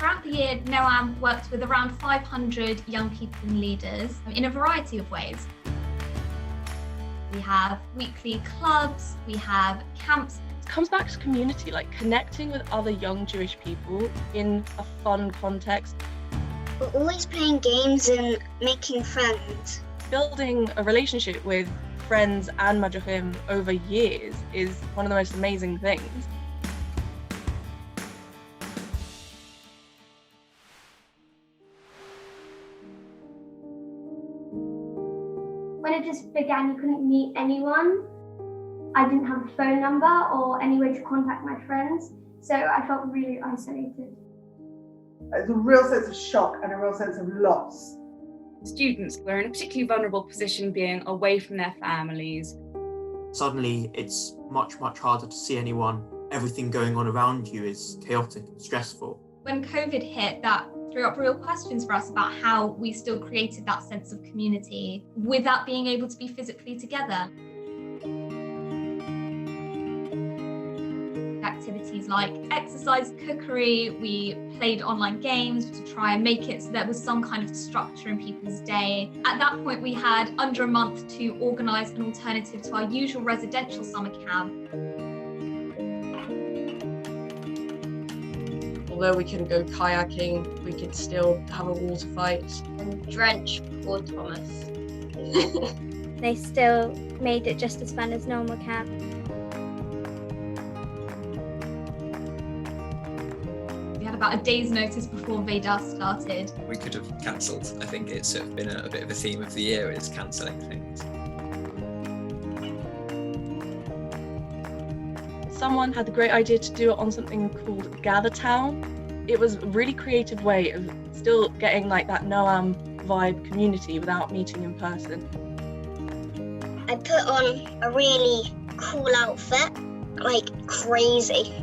Throughout the year, NOAM worked with around 500 young people and leaders in a variety of ways. We have weekly clubs, we have camps. It comes back to community, like connecting with other young Jewish people in a fun context. We're always playing games and making friends. Building a relationship with friends and Madruchim over years is one of the most amazing things. When it just began, you couldn't meet anyone. I didn't have a phone number or any way to contact my friends, so I felt really isolated. There's a real sense of shock and a real sense of loss. Students were in a particularly vulnerable position, being away from their families. Suddenly, it's much harder to see anyone. Everything going on around you is chaotic and stressful. When COVID hit, that threw up real questions for us about how we still created that sense of community without being able to be physically together. Activities like exercise, cookery, we played online games to try and make it so there was some kind of structure in people's day. At that point, we had under a month to organise an alternative to our usual residential summer camp. Although we couldn't go kayaking, we could still have a water fight. And drench poor Thomas. They still made it just as fun as normal camp. We had about a day's notice before Veda started. We could have cancelled. I think it's sort of been a bit of a theme of the year, is cancelling things. Someone had the great idea to do it on something called Gather Town. It was a really creative way of still getting like that Noam vibe community without meeting in person. I put on a really cool outfit, like crazy.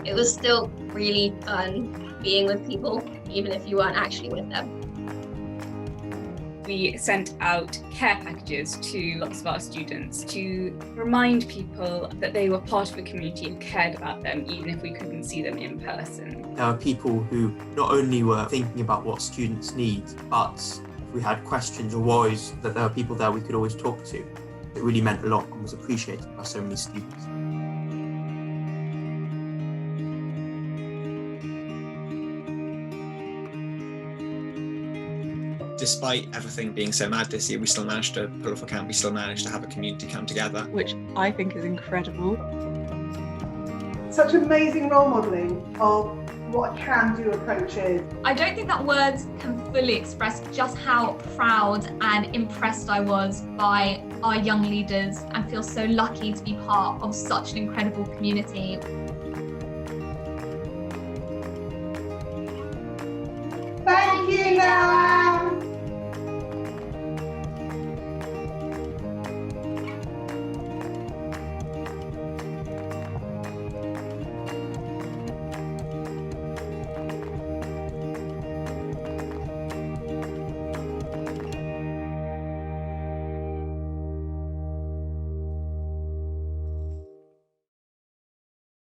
It was still really fun being with people, even if you weren't actually with them. We sent out care packages to lots of our students to remind people that they were part of a community and cared about them, even if we couldn't see them in person. There are people who not only were thinking about what students need, but if we had questions or worries, that there were people there we could always talk to. It really meant a lot and was appreciated by so many students. Despite everything being so mad this year, we still managed to pull off a camp, we still managed to have a community camp together. Which I think is incredible. Such amazing role modelling of what a can-do approach is. I don't think that words can fully express just how proud and impressed I was by our young leaders and feel so lucky to be part of such an incredible community.